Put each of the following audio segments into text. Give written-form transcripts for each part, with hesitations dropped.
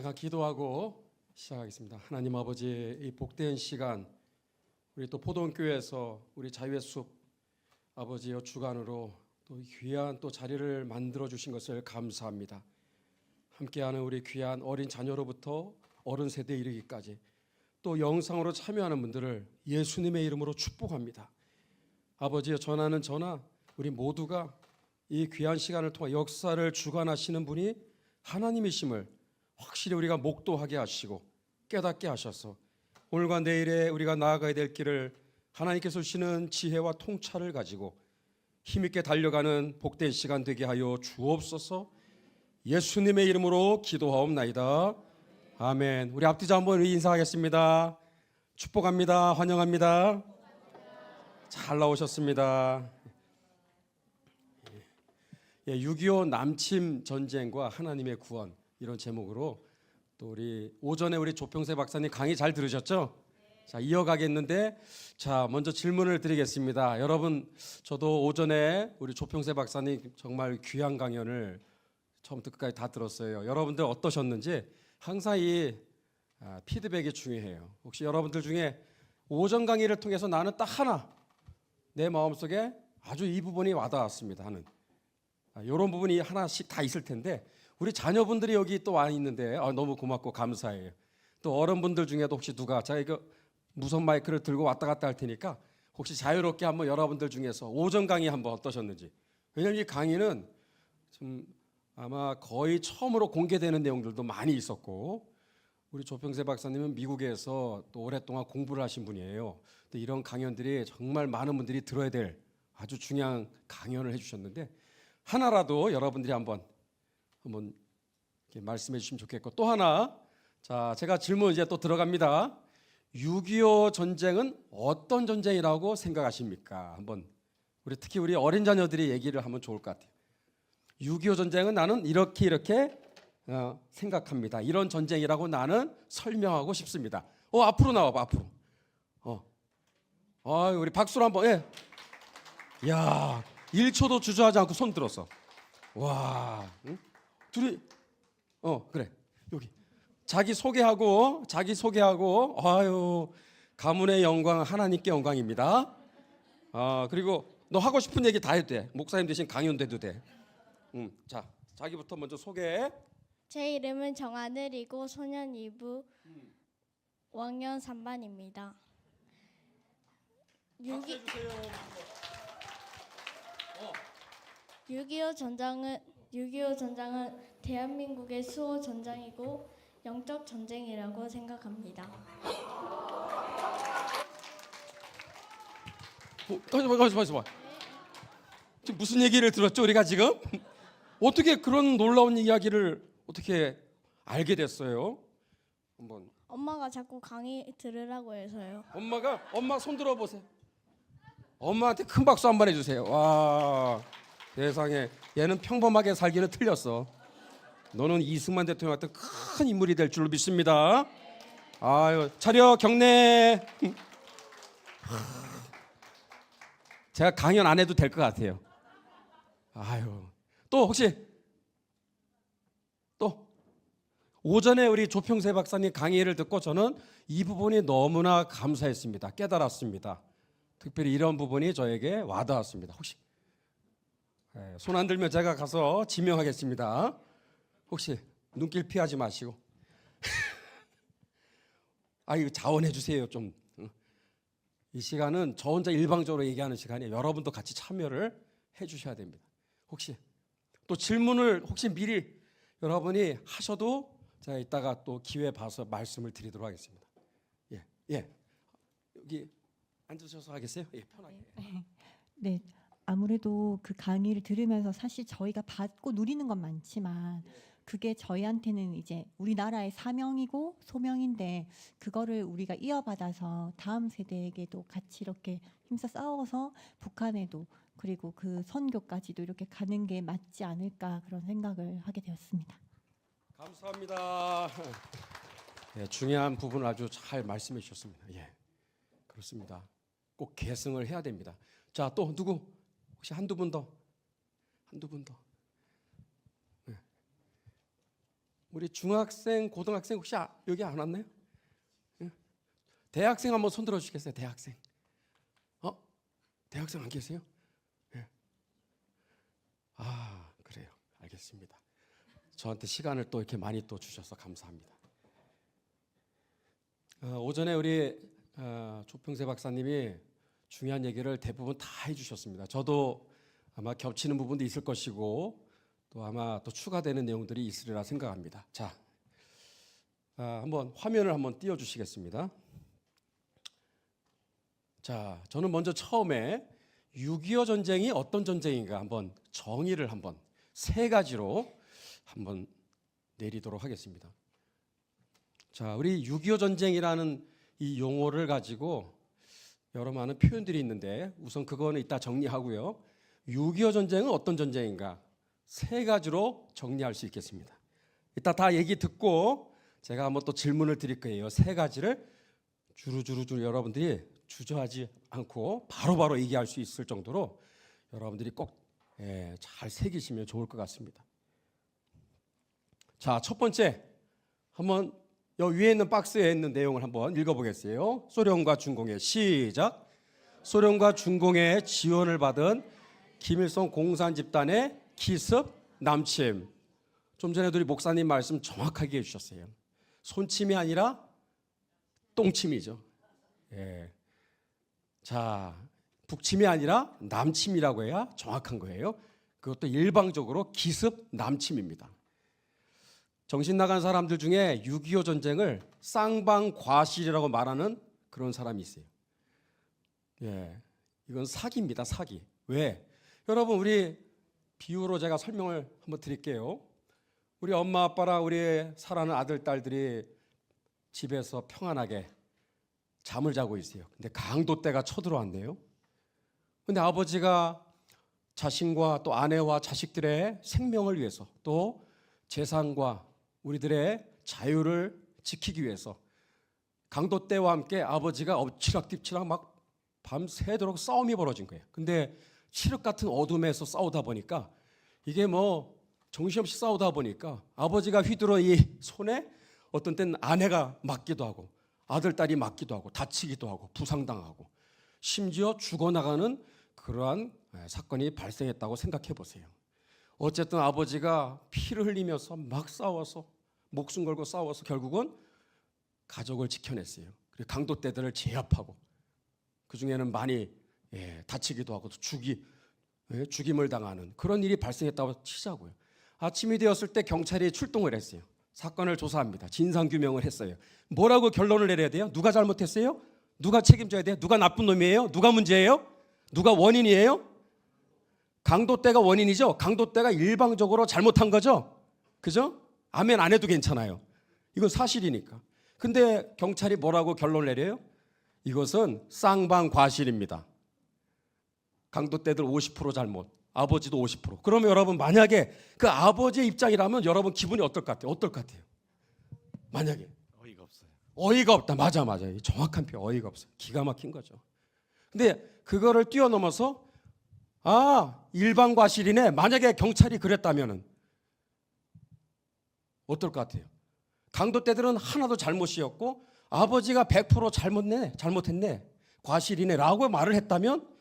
잠깐 기도하고 시작하겠습니다. 하나님 아버지, 이 복된 시간 우리 또 포동교회에서 우리 자유의 숲 아버지여 주관으로 또 귀한 또 자리를 만들어 주신 것을 감사합니다. 함께하는 우리 귀한 어린 자녀로부터 어른 세대에 이르기까지 또 영상으로 참여하는 분들을 예수님의 이름으로 축복합니다. 아버지여, 전하는 전하 우리 모두가 이 귀한 시간을 통해 역사를 주관하시는 분이 하나님이심을 확실히 우리가 목도하게 하시고 깨닫게 하셔서 오늘과 내일에 우리가 나아가야 될 길을 하나님께서 주시는 지혜와 통찰을 가지고 힘있게 달려가는 복된 시간 되게 하여 주옵소서. 예수님의 이름으로 기도하옵나이다. 아멘. 우리 앞뒤자 한번 인사하겠습니다. 축복합니다. 환영합니다. 잘 나오셨습니다. 6.25 남침 전쟁과 하나님의 구원, 이런 제목으로 또 우리 오전에 우리 조평세 박사님 강의 잘 들으셨죠? 자, 이어가겠는데, 자, 먼저 질문을 드리겠습니다. 여러분, 저도 오전에 우리 조평세 박사님 정말 귀한 강연을 처음부터 끝까지 다 들었어요. 여러분들 어떠셨는지 항상 이 피드백이 중요해요. 혹시 여러분들 중에 오전 강의를 통해서 나는 딱 하나 내 마음속에 아주 이 부분이 와닿았습니다 하는 이런 부분이 하나씩 다 있을 텐데, 우리 자녀분들이 여기 또 와 있는데 너무 고맙고 감사해요. 또 어른분들 중에도 혹시 누가, 자, 이거 무선 마이크를 들고 왔다 갔다 할 테니까 혹시 자유롭게 한번 여러분들 중에서 오전 강의 한번 어떠셨는지. 왜냐하면 이 강의는 좀 아마 거의 처음으로 공개되는 내용들도 많이 있었고, 우리 조평세 박사님은 미국에서 또 오랫동안 공부를 하신 분이에요. 또 이런 강연들이 정말 많은 분들이 들어야 될 아주 중요한 강연을 해주셨는데, 하나라도 여러분들이 한번 이렇게 말씀해 주시면 좋겠고, 또 하나, 자, 제가 질문 이제 또 들어갑니다. 6.25 전쟁은 어떤 전쟁이라고 생각하십니까? 한번 우리 특히 우리 어린 자녀들이 얘기를 하면 좋을 것 같아요. 6.25 전쟁은 나는 이렇게 생각합니다. 이런 전쟁이라고 나는 설명하고 싶습니다. 앞으로 나와봐, 앞으로. 우리 박수로 한번. 예. 야, 1초도 주저하지 않고 손 들었어. 와, 응? 둘이 그래, 여기 자기 소개하고 아유, 가문의 영광 하나님께 영광입니다. 그리고 너 하고 싶은 얘기 다 해도 돼. 목사님 대신 강연도 해도 돼. 자, 자기부터 먼저 소개. 제 이름은 정하늘이고 소년 2부 5학년 3반입니다. 6.25 전장은 대한민국의 수호 전장이고 영적 전쟁이라고 생각합니다. 잠깐만. 지금 무슨 얘기를 들었죠, 우리가 지금? 어떻게 그런 놀라운 이야기를 어떻게 알게 됐어요? 한번. 엄마가 자꾸 강의 들으라고 해서요. 엄마 손 들어 보세요. 엄마한테 큰 박수 한번 해주세요. 와, 세상에, 얘는 평범하게 살기는 틀렸어. 너는 이승만 대통령 같은 큰 인물이 될 줄로 믿습니다. 아유, 차려 경례. 제가 강연 안 해도 될 것 같아요. 아유, 또 혹시 또 오전에 우리 조평세 박사님 강의를 듣고 저는 이 부분이 너무나 감사했습니다. 깨달았습니다. 특별히 이런 부분이 저에게 와닿았습니다. 혹시 손 안 들면 제가 가서 지명하겠습니다. 혹시 눈길 피하지 마시고. 이거 자원해 주세요 좀. 이 시간은 저 혼자 일방적으로 얘기하는 시간이에요. 여러분도 같이 참여를 해 주셔야 됩니다. 혹시 또 질문을 혹시 미리 여러분이 하셔도 제가 이따가 또 기회 봐서 말씀을 드리도록 하겠습니다. 예. 여기 앉으셔서 하겠어요? 예, 편하게. 네, 아무래도 그 강의를 들으면서 사실 저희가 받고 누리는 건 많지만 그게 저희한테는 이제 우리나라의 사명이고 소명인데, 그거를 우리가 이어받아서 다음 세대에게도 같이 이렇게 힘써 싸워서 북한에도, 그리고 그 선교까지도 이렇게 가는 게 맞지 않을까, 그런 생각을 하게 되었습니다. 감사합니다. 중요한 부분을 아주 잘 말씀해 주셨습니다. 그렇습니다. 꼭 계승을 해야 됩니다. 자, 또 누구? 혹시 한두 분 더? 우리 중학생, 고등학생 혹시 여기 안 왔나요? 예? 대학생 한번 손 들어 주시겠어요? 대학생. 대학생 안 계세요? 예. 아, 그래요. 알겠습니다. 저한테 시간을 또 이렇게 많이 또 주셔서 감사합니다. 오전에 우리 조평세 박사님이 중요한 얘기를 대부분 다 해주셨습니다. 저도 아마 겹치는 부분도 있을 것이고 또 아마 또 추가되는 내용들이 있으리라 생각합니다. 자, 한번 화면을 한번 띄워주시겠습니다. 자, 저는 먼저 처음에 6.25 전쟁이 어떤 전쟁인가 한번 정의를 한번 세 가지로 한번 내리도록 하겠습니다. 자, 우리 6.25 전쟁이라는 이 용어를 가지고 여러 많은 표현들이 있는데 우선 그거는 이따 정리하고요. 6.25 전쟁은 어떤 전쟁인가 세 가지로 정리할 수 있겠습니다. 이따 다 얘기 듣고 제가 한번 또 질문을 드릴 거예요. 세 가지를 주루주루 여러분들이 주저하지 않고 바로바로 얘기할 수 있을 정도로 여러분들이 꼭 잘 새기시면 좋을 것 같습니다. 자, 첫 번째 한번 여기 위에 있는 박스에 있는 내용을 한번 읽어보겠어요. 소련과 중공의 시작. 소련과 중공의 지원을 받은 김일성 공산 집단의 기습 남침. 좀 전에도 우리 목사님 말씀 정확하게 해주셨어요. 손침이 아니라 똥침이죠. 예. 자, 북침이 아니라 남침이라고 해야 정확한 거예요. 그것도 일방적으로 기습 남침입니다. 정신 나간 사람들 중에 6.25 전쟁을 쌍방과실이라고 말하는 그런 사람이 있어요. 예, 이건 사기입니다. 사기. 왜? 여러분, 우리 비유로 제가 설명을 한번 드릴게요. 우리 엄마 아빠랑 우리 사랑하는 아들 딸들이 집에서 평안하게 잠을 자고 있어요. 근데 강도떼가 쳐들어왔네요. 근데 아버지가 자신과 또 아내와 자식들의 생명을 위해서 또 재산과 우리들의 자유를 지키기 위해서 강도떼와 함께 아버지가 엎치락뒤치락 막 밤새도록 싸움이 벌어진 거예요. 근데 칠흑 같은 어둠에서 싸우다 보니까 이게 뭐 정신없이 싸우다 보니까 아버지가 휘두르 이 손에 어떤 때는 아내가 맞기도 하고 아들, 딸이 맞기도 하고 다치기도 하고 부상당하고 심지어 죽어나가는 그러한 사건이 발생했다고 생각해 보세요. 어쨌든 아버지가 피를 흘리면서 막 싸워서 목숨 걸고 싸워서 결국은 가족을 지켜냈어요. 그리고 강도떼들을 제압하고 그중에는 많이 다치기도 하고 죽임을 당하는 그런 일이 발생했다고 치자고요. 아침이 되었을 때 경찰이 출동을 했어요. 사건을 조사합니다. 진상규명을 했어요. 뭐라고 결론을 내려야 돼요? 누가 잘못했어요? 누가 책임져야 돼요? 누가 나쁜 놈이에요? 누가 문제예요? 누가 원인이에요? 강도떼가 원인이죠. 강도떼가 일방적으로 잘못한 거죠. 그죠? 아멘 안 해도 괜찮아요. 이건 사실이니까. 근데 경찰이 뭐라고 결론을 내려요? 이것은 쌍방과실입니다. 강도떼들 50% 잘못, 아버지도 50%. 그러면 여러분 만약에 그 아버지의 입장이라면 여러분 기분이 어떨 것 같아요? 어떨 것 같아요? 만약에 어이가 없어요. 어이가 없다. 맞아. 정확한 표현. 어이가 없어. 기가 막힌 거죠. 근데 그거를 뛰어넘어서 일방과실이네. 만약에 경찰이 그랬다면은 어떨 것 같아요? 강도떼들은 하나도 잘못이었고 아버지가 100% 잘못했네. 과실이네라고 말을 했다면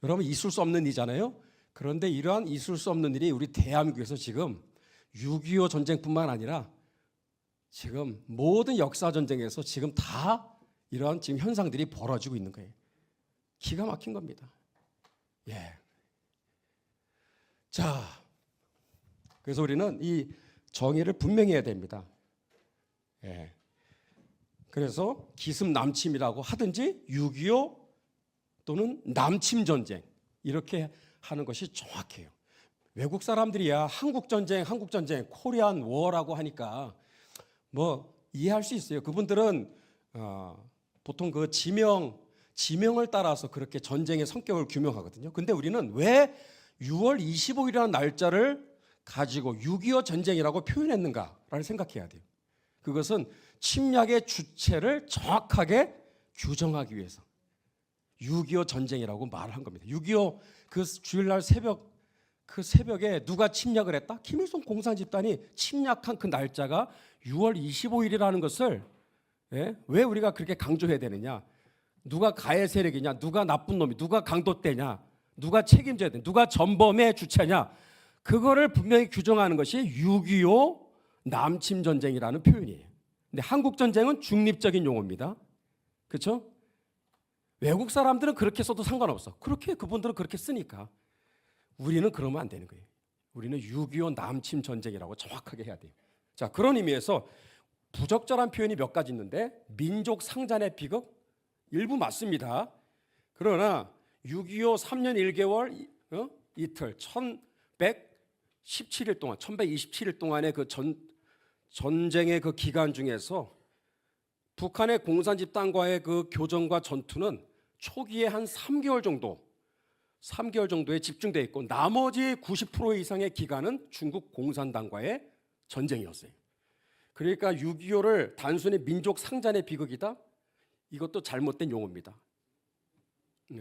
여러분 있을 수 없는 일이잖아요. 그런데 이러한 있을 수 없는 일이 우리 대한민국에서 지금 6.25 전쟁뿐만 아니라 지금 모든 역사 전쟁에서 지금 다 이러한 지금 현상들이 벌어지고 있는 거예요. 기가 막힌 겁니다. 예. 자, 그래서 우리는 이 정의를 분명히 해야 됩니다. 예. 그래서 기습 남침이라고 하든지 6.25 또는 남침 전쟁 이렇게 하는 것이 정확해요. 외국 사람들이야 한국 전쟁, 코리안 워라고 하니까 뭐 이해할 수 있어요. 그분들은 보통 그 지명을 따라서 그렇게 전쟁의 성격을 규명하거든요. 근데 우리는 왜 6월 25일이라는 날짜를 가지고 6.25 전쟁이라고 표현했는가를 생각해야 돼요. 그것은 침략의 주체를 정확하게 규정하기 위해서 6.25 전쟁이라고 말을 한 겁니다. 6.25 그 주일날 새벽 그 새벽에 누가 침략을 했다? 김일성 공산 집단이 침략한 그 날짜가 6월 25일이라는 것을 왜 우리가 그렇게 강조해야 되느냐? 누가 가해 세력이냐? 누가 나쁜 놈이? 누가 강도떼냐? 누가 책임져야 돼? 누가 전범의 주체냐? 그거를 분명히 규정하는 것이 6.25 남침 전쟁이라는 표현이에요. 근데 한국 전쟁은 중립적인 용어입니다. 그렇죠? 외국 사람들은 그렇게 써도 상관없어. 그렇게 그분들은 그렇게 쓰니까. 우리는 그러면 안 되는 거예요. 우리는 6.25 남침 전쟁이라고 정확하게 해야 돼요. 자, 그런 의미에서 부적절한 표현이 몇 가지 있는데 민족 상잔의 비극 일부 맞습니다. 그러나 6.25 3년 1개월 이틀 1117일 동안 1127일 동안의 그 전쟁의 그 기간 중에서 북한의 공산 집단과의 그 교전과 전투는 초기에 한 3개월 정도에 집중되어 있고 나머지 90% 이상의 기간은 중국 공산당과의 전쟁이었어요. 그러니까 6.25를 단순히 민족 상잔의 비극이다? 이것도 잘못된 용어입니다.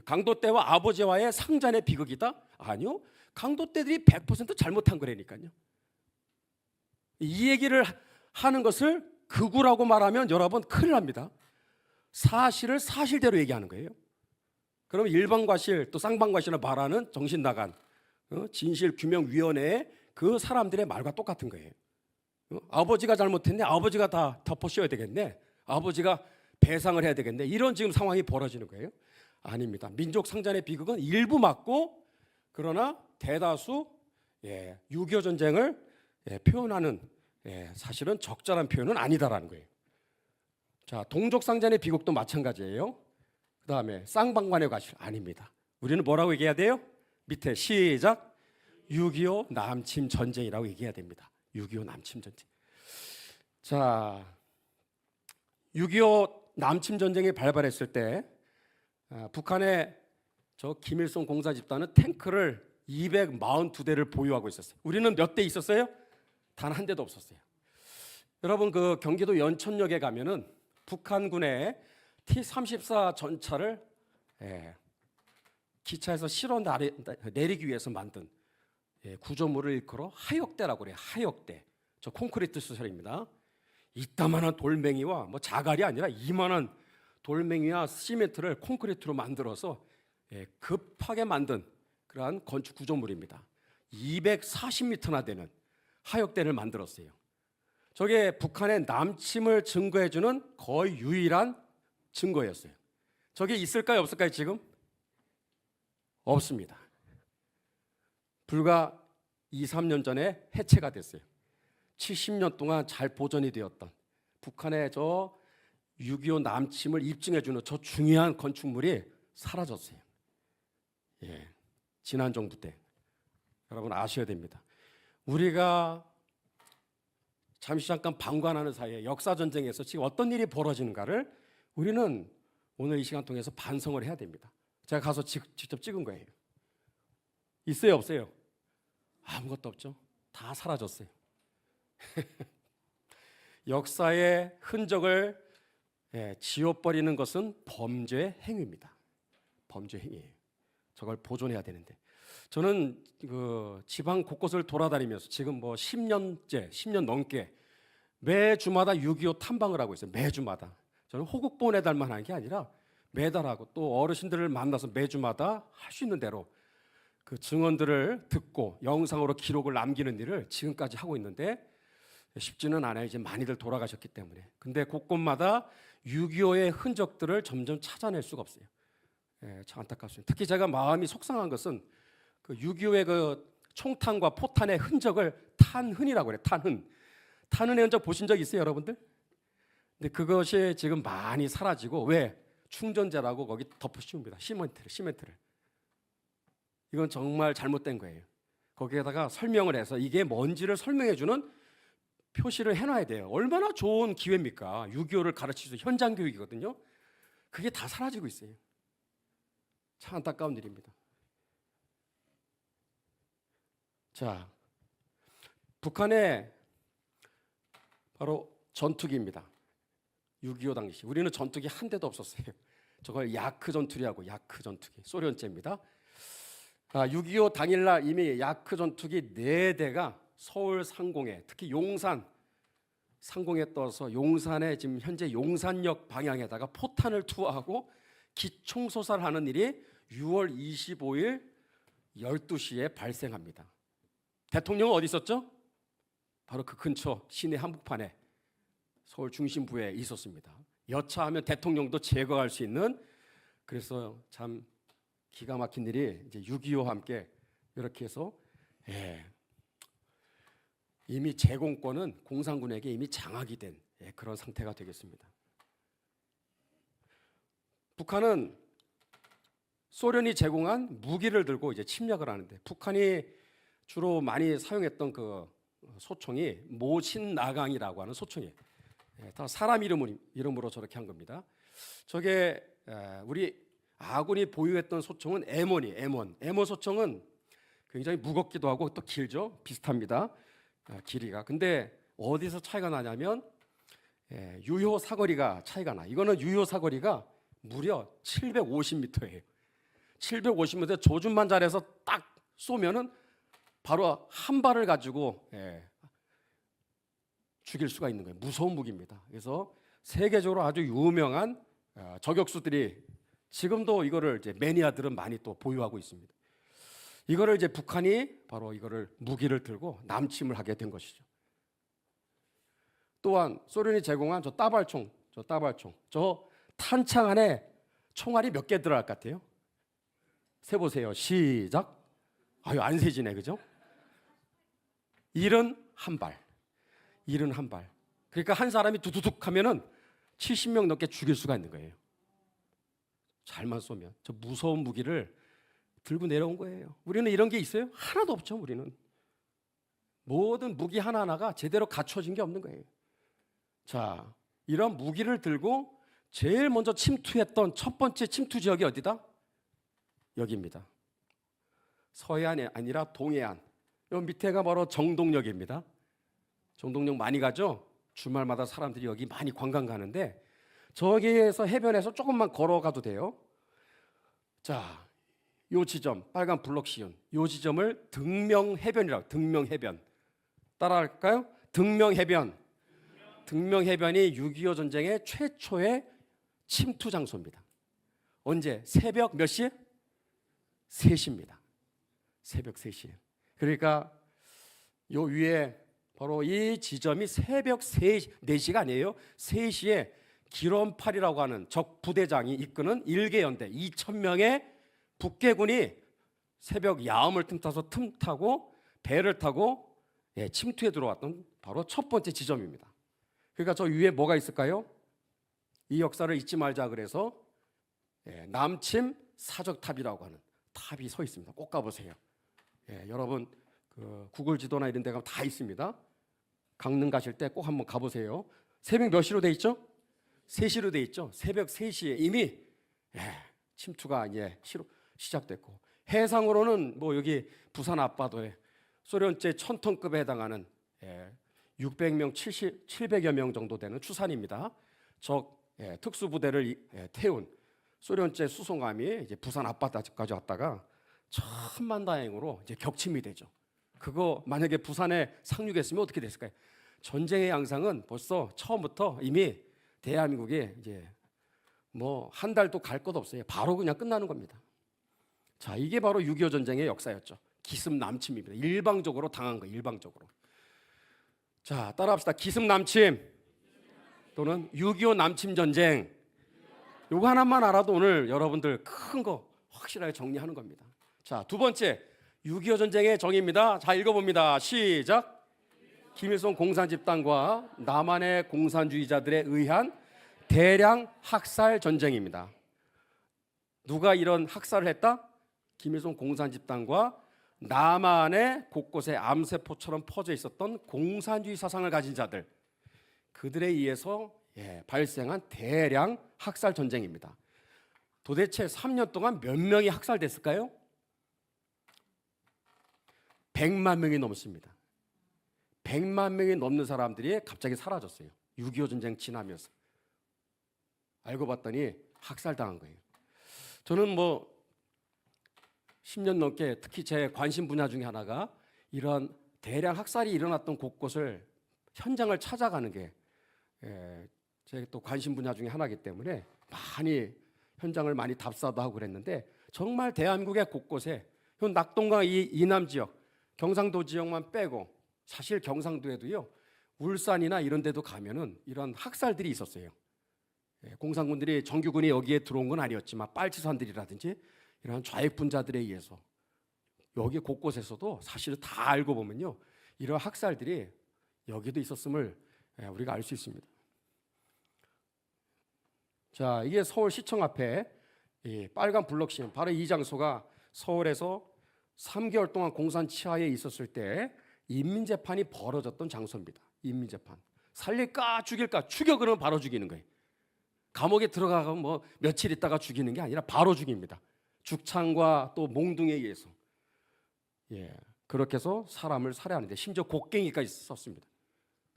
강도 때와 아버지와의 상잔의 비극이다? 아니요. 강도 때들이 100% 잘못한 거라니까요. 이 얘기를 하는 것을 극우라고 말하면 여러분 큰일 납니다. 사실을 사실대로 얘기하는 거예요. 그럼 일방과실 또 쌍방과실을 말하는 정신 나간 진실규명위원회의 그 사람들의 말과 똑같은 거예요. 아버지가 잘못했네. 아버지가 다 덮어씌워야 되겠네. 아버지가 배상을 해야 되겠네. 이런 지금 상황이 벌어지는 거예요. 아닙니다. 민족 상잔의 비극은 일부 맞고 그러나 대다수 6.25 전쟁을 표현하는 사실은 적절한 표현은 아니다라는 거예요. 자, 동족 상잔의 비극도 마찬가지예요. 그 다음에 쌍방관의 과실 아닙니다. 우리는 뭐라고 얘기해야 돼요? 밑에 시작 6.25 남침 전쟁이라고 얘기해야 됩니다. 6.25 남침 전쟁. 자, 6.25 남침 전쟁이 발발했을 때 북한의 저 김일성 공사 집단은 탱크를 242대를 보유하고 있었어요. 우리는 몇 대 있었어요? 단 한 대도 없었어요. 여러분 그 경기도 연천역에 가면은 북한군의 T-34 전차를 기차에서 실어 내리기 위해서 만든 구조물을 일컬어 하역대라고 그래요. 하역대. 저 콘크리트 시설입니다. 이따만한 돌멩이와 뭐 자갈이 아니라 이만한 돌멩이와 시멘트를 콘크리트로 만들어서 급하게 만든 그러한 건축 구조물입니다. 240m나 되는 하역대를 만들었어요. 저게 북한의 남침을 증거해주는 거의 유일한 증거였어요. 저게 있을까요, 없을까요, 지금? 없습니다. 불과 2, 3년 전에 해체가 됐어요. 70년 동안 잘 보존이 되었던 북한의 저 6.25 남침을 입증해주는 저 중요한 건축물이 사라졌어요. 지난 정부 때. 여러분 아셔야 됩니다. 우리가 잠깐 방관하는 사이에 역사전쟁에서 지금 어떤 일이 벌어지는가를 우리는 오늘 이 시간 통해서 반성을 해야 됩니다. 제가 가서 직접 찍은 거예요. 있어요, 없어요? 아무것도 없죠. 다 사라졌어요. 역사의 흔적을 지워버리는 것은 범죄 행위입니다. 범죄 행위예요. 저걸 보존해야 되는데 저는 그 지방 곳곳을 돌아다니면서 지금 뭐 10년 넘게 매주마다 6.25 탐방을 하고 있어요. 매주마다. 저는 호국 보내달만 하는 게 아니라 매달 하고 또 어르신들을 만나서 매주마다 할 수 있는 대로 그 증언들을 듣고 영상으로 기록을 남기는 일을 지금까지 하고 있는데 쉽지는 않아요. 이제 많이들 돌아가셨기 때문에. 근데 곳곳마다 6.25의 흔적들을 점점 찾아낼 수가 없어요. 참 안타깝습니다. 특히 제가 마음이 속상한 것은 그 6.25의 그 총탄과 포탄의 흔적을 탄흔이라고 그래요. 탄흔의 흔적 보신 적 있어요, 여러분들? 근데 그것이 지금 많이 사라지고 왜? 충전재라고 거기 덮어씌웁니다. 시멘트를. 이건 정말 잘못된 거예요. 거기에다가 설명을 해서 이게 뭔지를 설명해주는 표시를 해놔야 돼요. 얼마나 좋은 기회입니까? 6.25를 가르치는 현장 교육이거든요. 그게 다 사라지고 있어요. 참 안타까운 일입니다. 자, 북한의 바로 전투기입니다. 6.25 당시 우리는 전투기 한 대도 없었어요. 저걸 야크 전투기하고 야크 전투기 소련제입니다. 6.25 당일날 이미 야크 전투기 4대가 서울 상공에, 특히 용산 상공에 떠서 용산에 지금 현재 용산역 방향에다가 포탄을 투하하고 기총소살하는 일이 6월 25일 12시에 발생합니다. 대통령은 어디 있었죠? 바로 그 근처 시내 한복판에 서울 중심부에 있었습니다. 여차하면 대통령도 제거할 수 있는, 그래서 참 기가 막힌 일이 이제 6.25와 함께 이렇게 해서 이미 제공권은 공산군에게 이미 장악이 된 그런 상태가 되겠습니다. 북한은 소련이 제공한 무기를 들고 이제 침략을 하는데, 북한이 주로 많이 사용했던 그 소총이 모신나강이라고 하는 소총이에요. 다 사람 이름으로 저렇게 한 겁니다. 저게 우리 아군이 보유했던 소총은 M1 소총은 굉장히 무겁기도 하고 또 길죠. 비슷합니다. 길이가. 근데 어디서 차이가 나냐면 유효 사거리가 차이가 나. 이거는 유효 사거리가 무려 750m예요. 750m 조준만 잘해서 딱 쏘면은 바로 한 발을 가지고 죽일 수가 있는 거예요. 무서운 무기입니다. 그래서 세계적으로 아주 유명한 저격수들이 지금도 이거를 이제 매니아들은 많이 또 보유하고 있습니다. 이거를 이제 북한이 바로 이거를 무기를 들고 남침을 하게 된 것이죠. 또한 소련이 제공한 저 따발총, 저 탄창 안에 총알이 몇 개 들어갈 것 같아요? 세보세요. 시작. 아유, 안 세지네, 그죠? 71발. 그러니까 한 사람이 두두둑 하면은 70명 넘게 죽일 수가 있는 거예요. 잘만 쏘면. 저 무서운 무기를 들고 내려온 거예요. 우리는 이런 게 있어요? 하나도 없죠. 우리는 모든 무기 하나하나가 제대로 갖춰진 게 없는 거예요. 자, 이런 무기를 들고 제일 먼저 침투했던 첫 번째 침투 지역이 어디다? 여기입니다. 서해안이 아니라 동해안. 요 밑에가 바로 정동역입니다. 정동역 많이 가죠? 주말마다 사람들이 여기 많이 관광 가는데 저기에서 해변에서 조금만 걸어가도 돼요. 자, 요 지점 빨간 블럭 씌운 요 지점을 등명해변이라고. 등명해변 따라할까요? 등명해변이 6.25 전쟁의 최초의 침투 장소입니다. 언제? 새벽 몇 시? 3시입니다. 새벽 3시에. 그러니까 요 위에 바로 이 지점이 새벽 4시가 아니에요. 3시에 기론팔이라고 하는 적 부대장이 이끄는 일개연대 2,000명의 북계군이 새벽 야음을 틈타고 배를 타고 침투해 들어왔던 바로 첫 번째 지점입니다. 그러니까 저 위에 뭐가 있을까요? 이 역사를 잊지 말자 그래서 남침 사적탑이라고 하는 탑이 서 있습니다. 꼭 가보세요. 여러분 그 구글 지도나 이런 데 가면 다 있습니다. 강릉 가실 때 꼭 한번 가보세요. 새벽 몇 시로 돼 있죠? 3시로 돼 있죠. 새벽 3시에 이미 침투가 이제 시작됐고, 해상으로는 뭐 여기 부산 앞바다에 소련제 1000톤급에 해당하는 600명, 700여 명 정도 되는 추산입니다. 적 특수부대를 태운 소련제 수송함이 이제 부산 앞바다까지 왔다가 천만다행으로 이제 격침이 되죠. 그거 만약에 부산에 상륙했으면 어떻게 됐을까요? 전쟁의 양상은 벌써 처음부터 이미 대한민국에 이제 뭐 한 달도 갈 것 없어요. 바로 그냥 끝나는 겁니다. 자, 이게 바로 6.25 전쟁의 역사였죠. 기습 남침입니다. 일방적으로 당한 거예요. 일방적으로. 자, 따라합시다. 기습 남침 또는 6.25 남침 전쟁. 요거 하나만 알아도 오늘 여러분들 큰 거 확실하게 정리하는 겁니다. 자, 두 번째 6.25 전쟁의 정의입니다. 자, 읽어봅니다. 시작. 김일성 공산집단과 남한의 공산주의자들에 의한 대량 학살 전쟁입니다. 누가 이런 학살을 했다? 김일성 공산집단과 남한의 곳곳에 암세포처럼 퍼져 있었던 공산주의 사상을 가진 자들, 그들에 의해서 발생한 대량 학살 전쟁입니다. 도대체 3년 동안 몇 명이 학살됐을까요? 100만 명이 넘습니다. 100만 명이 넘는 사람들이 갑자기 사라졌어요. 6.25 전쟁 지나면서. 알고 봤더니 학살당한 거예요. 저는 뭐 10년 넘게 특히 제 관심 분야 중에 하나가 이런 대량 학살이 일어났던 곳곳을 현장을 찾아가는 게 제 또 관심 분야 중에 하나이기 때문에 많이 현장을 많이 답사도 하고 그랬는데 정말 대한민국의 곳곳에 낙동강 이남 지역, 경상도 지역만 빼고 사실 경상도에도요 울산이나 이런 데도 가면은 이런 학살들이 있었어요. 공산군들이 정규군이 여기에 들어온 건 아니었지만 빨치산들이라든지 이런 좌익분자들에 의해서 여기 곳곳에서도 사실 다 알고 보면요 이런 학살들이 여기도 있었음을 우리가 알 수 있습니다. 자, 이게 서울시청 앞에 이 빨간 블록신 바로 이 장소가 서울에서 3개월 동안 공산 치하에 있었을 때 인민재판이 벌어졌던 장소입니다. 인민재판. 살릴까 죽일까? 죽여 그러면 바로 죽이는 거예요. 감옥에 들어가면 뭐 며칠 있다가 죽이는 게 아니라 바로 죽입니다. 죽창과 또 몽둥이에 의해서. 그렇게 해서 사람을 살해하는데 심지어 곡괭이까지 썼습니다.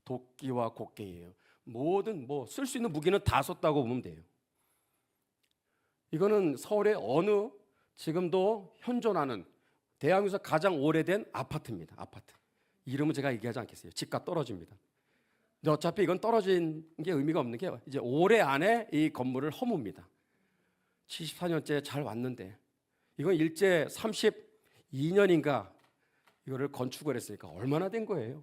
도끼와 곡괭이에요. 모든 뭐 쓸 수 있는 무기는 다 썼다고 보면 돼요. 이거는 서울의 어느 지금도 현존하는 대한민국에서 가장 오래된 아파트입니다. 아파트. 이름은 제가 얘기하지 않겠어요. 집값 떨어집니다. 근데 어차피 이건 떨어진 게 의미가 없는 게 이제 올해 안에 이 건물을 허뭅니다. 74년째 잘 왔는데 이건 일제 32년인가 이거를 건축을 했으니까 얼마나 된 거예요.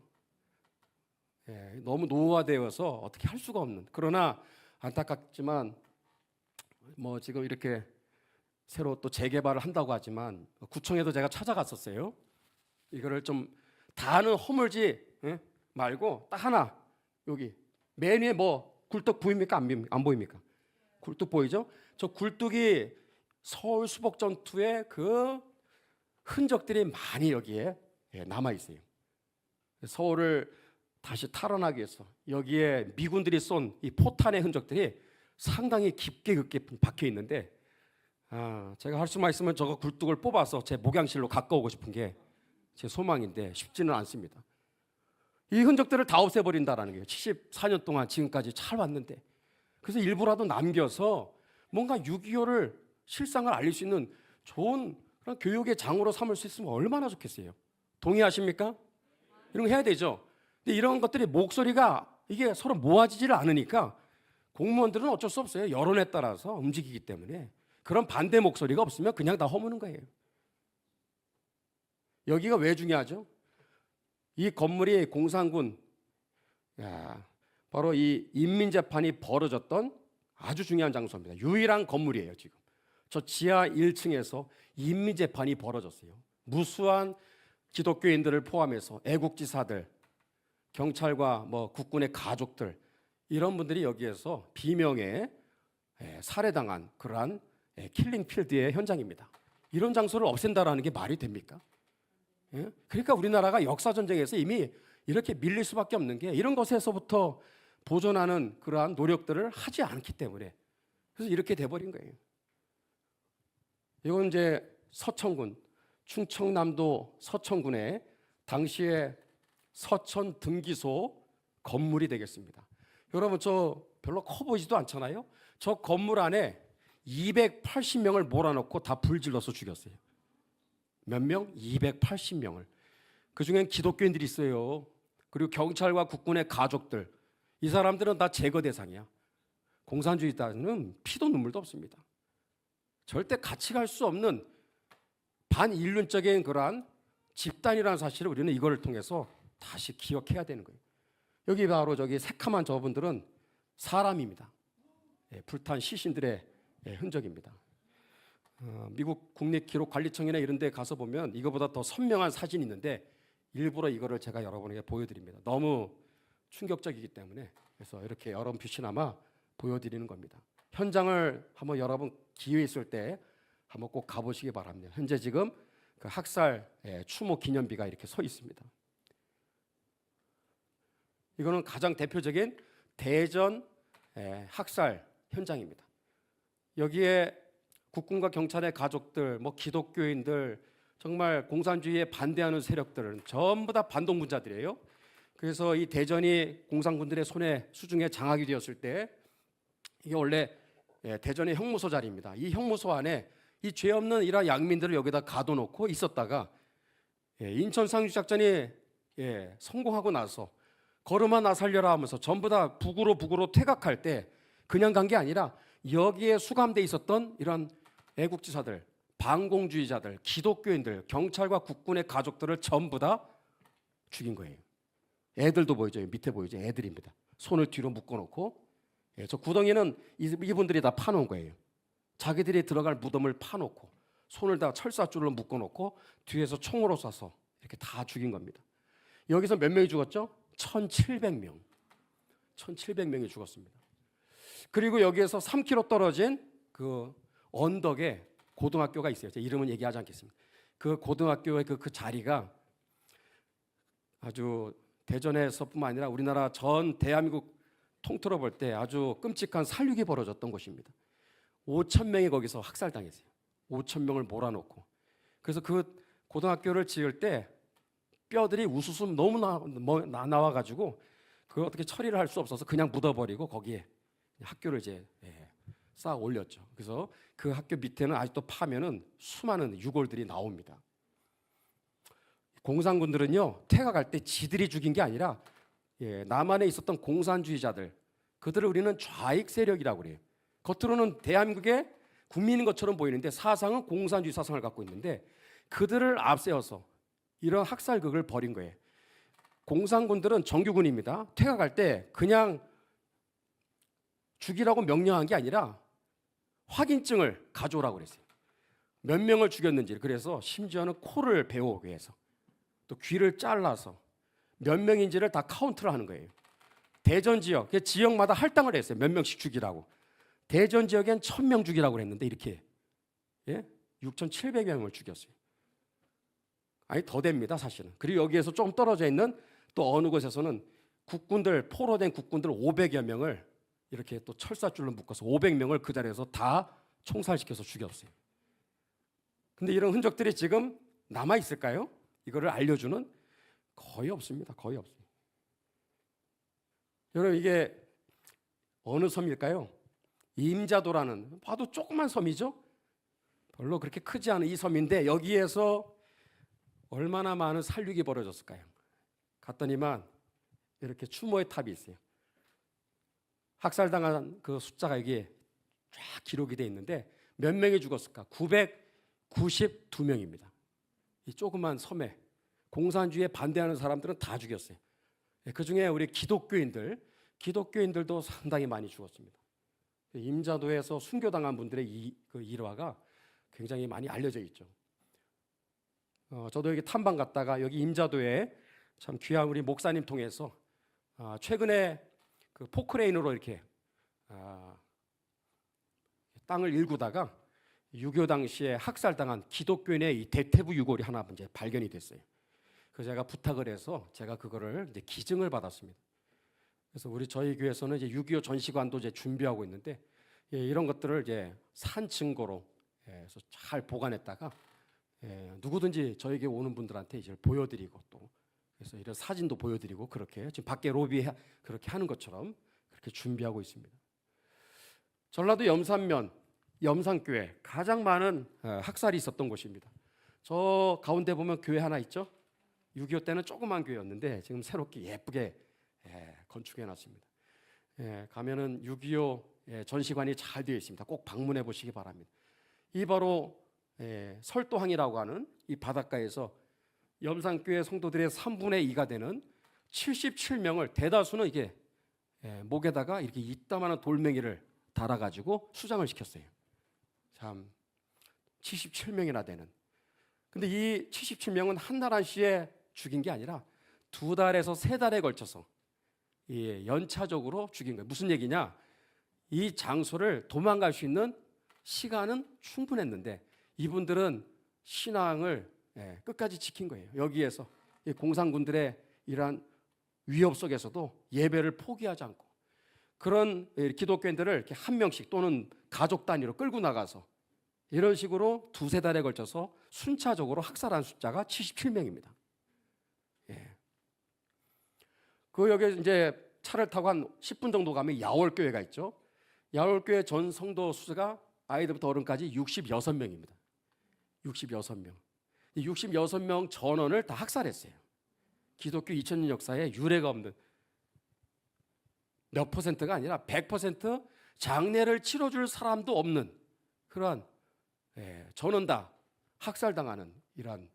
너무 노후화되어서 어떻게 할 수가 없는. 그러나 안타깝지만 뭐 지금 이렇게 새로 또 재개발을 한다고 하지만 구청에도 제가 찾아갔었어요. 이거를 좀 다는 허물지 말고 딱 하나 여기 맨 위에 뭐 굴뚝 보입니까? 안 보입니까? 굴뚝 보이죠? 저 굴뚝이 서울 수복 전투의 그 흔적들이 많이 여기에 남아 있어요. 서울을 다시 탈환하기 위해서 여기에 미군들이 쏜 이 포탄의 흔적들이 상당히 깊게 박혀 있는데 제가 할 수만 있으면 저거 굴뚝을 뽑아서 제 목양실로 가까우고 싶은 게 제 소망인데 쉽지는 않습니다. 이 흔적들을 다 없애버린다라는 거예요. 74년 동안 지금까지 잘 왔는데 그래서 일부라도 남겨서 뭔가 6.25를 실상을 알릴 수 있는 좋은 그런 교육의 장으로 삼을 수 있으면 얼마나 좋겠어요. 동의하십니까? 이런 거 해야 되죠. 근데 이런 것들이 목소리가 이게 서로 모아지지를 않으니까 공무원들은 어쩔 수 없어요. 여론에 따라서 움직이기 때문에 그런 반대 목소리가 없으면 그냥 다 허무는 거예요. 여기가 왜 중요하죠? 이 건물이 공산군 바로 이 인민재판이 벌어졌던 아주 중요한 장소입니다. 유일한 건물이에요. 지금 저 지하 1층에서 인민재판이 벌어졌어요. 무수한 기독교인들을 포함해서 애국지사들, 경찰과 뭐 국군의 가족들 이런 분들이 여기에서 비명에 살해당한 그러한 킬링필드의 현장입니다. 이런 장소를 없앤다라는 게 말이 됩니까? 그러니까 우리나라가 역사전쟁에서 이미 이렇게 밀릴 수밖에 없는 게 이런 것에서부터 보존하는 그러한 노력들을 하지 않기 때문에 그래서 이렇게 돼버린 거예요. 이건 이제 서천군, 충청남도 서천군의 당시에 서천 등기소 건물이 되겠습니다. 여러분 저 별로 커 보이지도 않잖아요. 저 건물 안에 280명을 몰아넣고 다 불질러서 죽였어요. 몇 명? 280명을. 그중엔 기독교인들이 있어요. 그리고 경찰과 국군의 가족들. 이 사람들은 다 제거 대상이야. 공산주의자는 피도 눈물도 없습니다. 절대 같이 갈 수 없는 반인륜적인 그러한 집단이라는 사실을 우리는 이거를 통해서 다시 기억해야 되는 거예요. 여기 바로 저기 새카만 저분들은 사람입니다. 불탄 시신들의 흔적입니다. 미국 국립기록관리청이나 이런 데 가서 보면 이거보다 더 선명한 사진이 있는데 일부러 이거를 제가 여러분에게 보여드립니다. 너무 충격적이기 때문에 그래서 이렇게 여러분 표시나마 보여드리는 겁니다. 현장을 한번 여러분 기회 있을 때 한번 꼭 가보시기 바랍니다. 현재 지금 그 학살 추모 기념비가 이렇게 서 있습니다. 이거는 가장 대표적인 대전 학살 현장입니다. 여기에 국군과 경찰의 가족들, 뭐 기독교인들, 정말 공산주의에 반대하는 세력들은 전부 다 반동분자들이에요. 그래서 이 대전이 공산군들의 손에 수중에 장악이 되었을 때 이게 원래 대전의 형무소 자리입니다. 이 형무소 안에 이 죄 없는 이러한 양민들을 여기다 가둬놓고 있었다가 인천 상륙 작전이 성공하고 나서 걸음아 나 살려라 하면서 전부 다 북으로 퇴각할 때 그냥 간 게 아니라 여기에 수감돼 있었던 이런 애국지사들, 반공주의자들, 기독교인들, 경찰과 국군의 가족들을 전부 다 죽인 거예요. 애들도 보이죠. 밑에 보이죠. 애들입니다. 손을 뒤로 묶어놓고 저 구덩이는 이분들이 다 파놓은 거예요. 자기들이 들어갈 무덤을 파놓고 손을 다 철사줄로 묶어놓고 뒤에서 총으로 쏴서 이렇게 다 죽인 겁니다. 여기서 몇 명이 죽었죠? 1,700명. 1,700명이 죽었습니다. 그리고 여기에서 3km 떨어진 그 언덕에 고등학교가 있어요. 제 이름은 얘기하지 않겠습니다. 그 고등학교의 그 자리가 아주 대전에서뿐만 아니라 우리나라 전 대한민국 통틀어 볼 때 아주 끔찍한 살육이 벌어졌던 곳입니다. 5,000명이 거기서 학살당했어요. 5,000명을 몰아놓고. 그래서 그 고등학교를 지을 때 뼈들이 우수수 너무 나와가지고 그걸 어떻게 처리를 할 수 없어서 그냥 묻어버리고 거기에 학교를 이제 쌓아 올렸죠. 그래서 그 학교 밑에는 아직도 파면은 수많은 유골들이 나옵니다. 공산군들은요 퇴각할 때 지들이 죽인 게 아니라 남한에 있었던 공산주의자들, 그들을 우리는 좌익 세력이라고 그래요. 겉으로는 대한민국의 국민인 것처럼 보이는데 사상은 공산주의 사상을 갖고 있는데 그들을 앞세워서 이런 학살극을 벌인 거예요. 공산군들은 정규군입니다. 퇴각할 때 그냥 죽이라고 명령한 게 아니라 확인증을 가져오라고 그랬어요. 몇 명을 죽였는지. 그래서 심지어는 코를 베어오게 해서 또 귀를 잘라서 몇 명인지를 다 카운트를 하는 거예요. 대전 지역, 지역마다 할당을 했어요. 몇 명씩 죽이라고. 대전 지역엔 1,000명 죽이라고 했는데 이렇게 6,700명을 죽였어요. 아니 더 됩니다 사실은. 그리고 여기에서 좀 떨어져 있는 또 어느 곳에서는 국군들, 포로된 국군들 500여 명을 이렇게 또 철사줄로 묶어서 500명을 그 자리에서 다 총살시켜서 죽였어요. 근데 이런 흔적들이 지금 남아 있을까요? 이거를 알려주는 거의 없습니다. 거의 없어요. 여러분 이게 어느 섬일까요? 임자도라는 봐도 조그만 섬이죠. 별로 그렇게 크지 않은 이 섬인데 여기에서 얼마나 많은 살육이 벌어졌을까요? 갔더니만 이렇게 추모의 탑이 있어요. 학살당한 그 숫자가 여기에 쫙 기록이 돼 있는데 몇 명이 죽었을까? 992명입니다. 이 조그만 섬에 공산주의에 반대하는 사람들은 다 죽였어요. 그중에 우리 기독교인들도 상당히 많이 죽었습니다. 임자도에서 순교당한 분들의 그 일화가 굉장히 많이 알려져 있죠. 저도 여기 탐방 갔다가 여기 임자도에 참 귀한 우리 목사님 통해서 최근에 그 포크레인으로 이렇게 땅을 일구다가 6.25 당시에 학살당한 기독교인의 이 대퇴부 유골이 하나 이제 발견이 됐어요. 그래서 제가 부탁을 해서 제가 그거를 이제 기증을 받았습니다. 그래서 저희 교회에서는 이제 6.25 전시관도 이제 준비하고 있는데 이런 것들을 이제 산 증거로 해서 잘 보관했다가 누구든지 저에게 오는 분들한테 이제 보여드리고 또 그래서 이런 사진도 보여드리고 그렇게 지금 밖에 로비에 그렇게 하는 것처럼 그렇게 준비하고 있습니다. 전라도 염산면 염산교회 가장 많은 학살이 있었던 곳입니다. 저 가운데 보면 교회 하나 있죠. 6.25 때는 조그만 교회였는데 지금 새롭게 예쁘게 건축해 놨습니다. 가면은 6.25 전시관이 잘 되어 있습니다. 꼭 방문해 보시기 바랍니다. 이 바로 설도항이라고 하는 이 바닷가에서 염산교회 성도들의 3분의 2가 되는 77명을 대다수는 이게 목에다가 이렇게 이따만한 돌멩이를 달아가지고 수장을 시켰어요. 참 77명이나 되는. 근데 이 77명은 한 달 한시에 죽인 게 아니라 2달에서 3달에 걸쳐서 연차적으로 죽인 거예요. 무슨 얘기냐? 이 장소를 도망갈 수 있는 시간은 충분했는데 이분들은 신앙을 끝까지 지킨 거예요. 여기에서 공산군들의 이러한 위협 속에서도 예배를 포기하지 않고 그런 기독교인들을 이렇게 한 명씩 또는 가족 단위로 끌고 나가서 이런 식으로 2-3달에 걸쳐서 순차적으로 학살한 숫자가 77명입니다. 그 여기 이제 차를 타고 한 10분 정도 가면 야월교회가 있죠. 야월교회 전 성도 수가 아이들부터 어른까지 66명입니다. 66명. 이 66명 전원을 다 학살했어요. 기독교 2000년 역사에 유례가 없는, 몇 퍼센트가 아니라 100% 장례를 치러줄 사람도 없는 그러한, 전원 다 학살당하는 이러한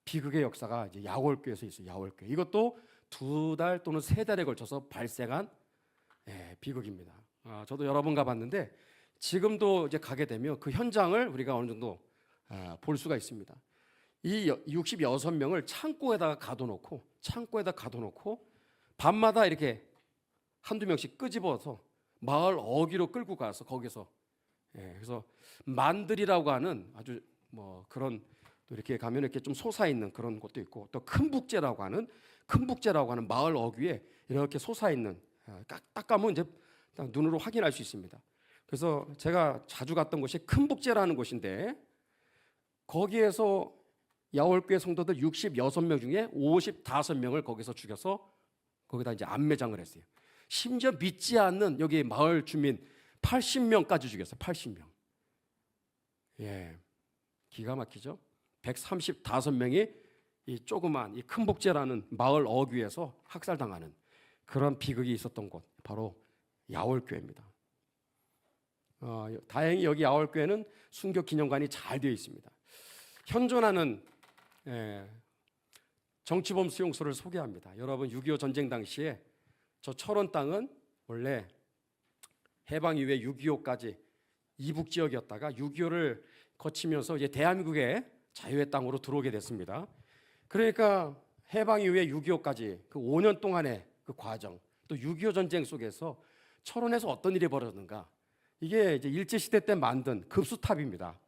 비극의 역사가 이제 야월교에서 있어요. 야월교. 이것도 2달 또는 3달에 걸쳐서 발생한 비극입니다. 저도 여러 번 가봤는데 지금도 이제 가게 되면 그 현장을 우리가 어느 정도 볼 수가 있습니다. 이 66명을 창고에다 가둬놓고 밤마다 이렇게 한두 명씩 끄집어서 마을 어귀로 끌고 가서 거기서, 그래서 만들이라고 하는 아주 뭐 그런, 또 이렇게 가면 이렇게 좀 솟아 있는 그런 곳도 있고, 또 큰북제라고 하는 마을 어귀에 이렇게 솟아 있는, 딱 가면 이제 눈으로 확인할 수 있습니다. 그래서 제가 자주 갔던 곳이 큰북제라는 곳인데, 거기에서 야월교회 성도들 66명 중에 55명을 거기서 죽여서 거기다 이제 안매장을 했어요. 심지어 믿지 않는 여기 마을 주민 80명까지 죽였어요. 80명. 기가 막히죠. 135명이 이 조그만 이 큰복제라는 마을 어귀에서 학살당하는 그런 비극이 있었던 곳, 바로 야월교회입니다. 다행히 여기 야월교회는 순교 기념관이 잘 되어 있습니다. 현존하는 정치범 수용소를 소개합니다. 여러분, 6.25 전쟁 당시에 저 철원 땅은 원래 해방 이후에 6.25까지 이북 지역이었다가 6.25를 거치면서 이제 대한민국의 자유의 땅으로 들어오게 됐습니다. 그러니까 해방 이후에 6.25까지 그 5년 동안의 그 과정, 또 6.25 전쟁 속에서 철원에서 어떤 일이 벌어졌는가, 이게 이제 일제시대 때 만든 급수탑입니다.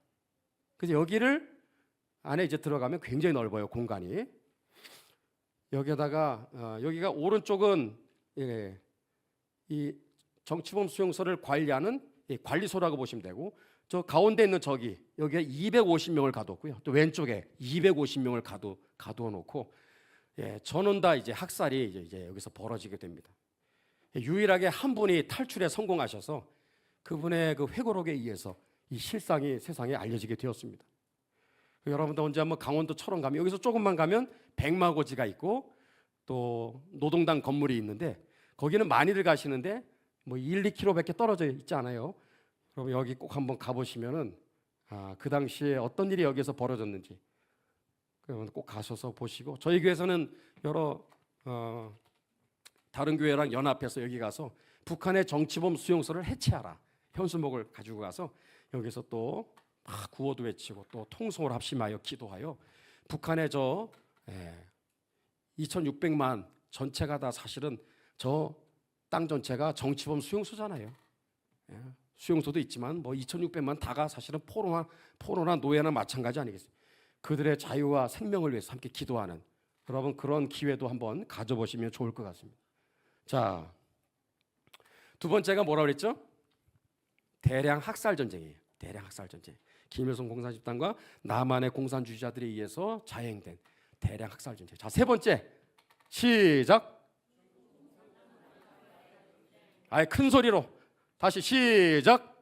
그래서 여기를 안에 이제 들어가면 굉장히 넓어요, 공간이. 여기에다가 여기가 오른쪽은 이 정치범 수용소를 관리하는 관리소라고 보시면 되고, 저 가운데 있는 여기에 250명을 가뒀고요. 또 왼쪽에 250명을 가두어 놓고, 전원 다 이제 학살이 이제 여기서 벌어지게 됩니다. 유일하게 한 분이 탈출에 성공하셔서 그분의 그 회고록에 의해서 이 실상이 세상에 알려지게 되었습니다. 여러분도 언제 한번 강원도 철원 가면, 여기서 조금만 가면 백마고지가 있고 또 노동당 건물이 있는데, 거기는 많이들 가시는데 뭐 1, 2km밖에 떨어져 있지 않아요. 여러분 여기 꼭 한번 가보시면은 그 당시에 어떤 일이 여기서 벌어졌는지 그러면 꼭 가셔서 보시고, 저희 교회에서는 여러 다른 교회랑 연합해서 여기 가서 북한의 정치범 수용소를 해체하라 현수목을 가지고 가서 여기서 또 구호도 외치고 또 통성을 합심하여 기도하여 북한의 2,600만 전체가 다 사실은 저 땅 전체가 정치범 수용소잖아요. 수용소도 있지만 뭐 2,600만 다가 사실은 포로나 노예나 마찬가지 아니겠어요. 그들의 자유와 생명을 위해서 함께 기도하는, 여러분 그런 기회도 한번 가져보시면 좋을 것 같습니다. 자, 두 번째가 뭐라 그랬죠? 대량 학살 전쟁이에요. 대량 학살 전쟁. 김일성 공산 집단과 남한의 공산주의자들에 의해서 자행된 대량 학살 전쟁. 자, 세 번째 시작. 아예 큰 소리로 다시 시작.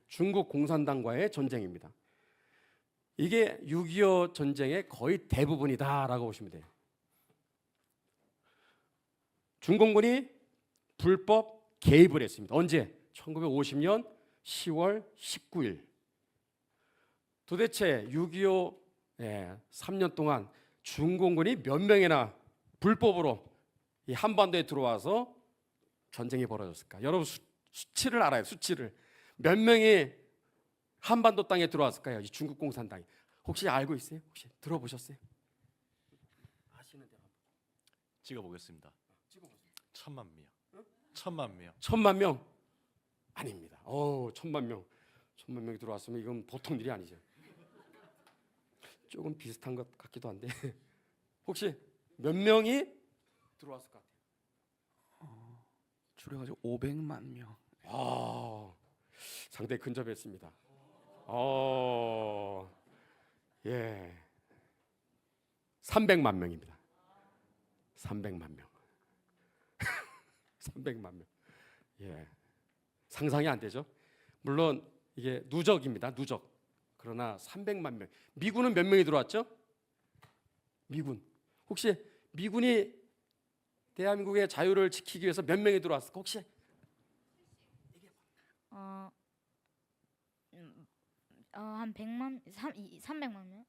중국 공산당과의 전쟁입니다. 이게 6.25 전쟁의 거의 대부분이다라고 보시면 돼요. 중공군이 불법 개입을 했습니다. 언제? 1950년 10월 19일. 도대체 6.25 3년 동안 중공군이 몇 명이나 불법으로 이 한반도에 들어와서 전쟁이 벌어졌을까? 여러분 수치를 알아요. 수치를. 몇 명이 한반도 땅에 들어왔을까요? 이 중국 공산당이. 혹시 알고 있어요? 혹시 들어보셨어요? 아시는 대로 찍어보겠습니다. 1,000만 명. 1,000만 명. 1,000만 명? 아닙니다. 1,000만 명. 1,000만 명이 들어왔으면 이건 보통 일이 아니죠. 조금 비슷한 것 같기도 한데 혹시 몇 명이 들어왔을 것 같아요? 줄여가지고 500만 명. 상당히 근접했습니다. 300만 명입니다. 300만 명. 300만 명. 상상이 안 되죠. 물론 이게 누적입니다. 누적. 그러나 300만 명. 미군은 몇 명이 들어왔죠? 미군. 혹시 미군이 대한민국의 자유를 지키기 위해서 몇 명이 들어왔을까? 혹시 한 100만 300만 명?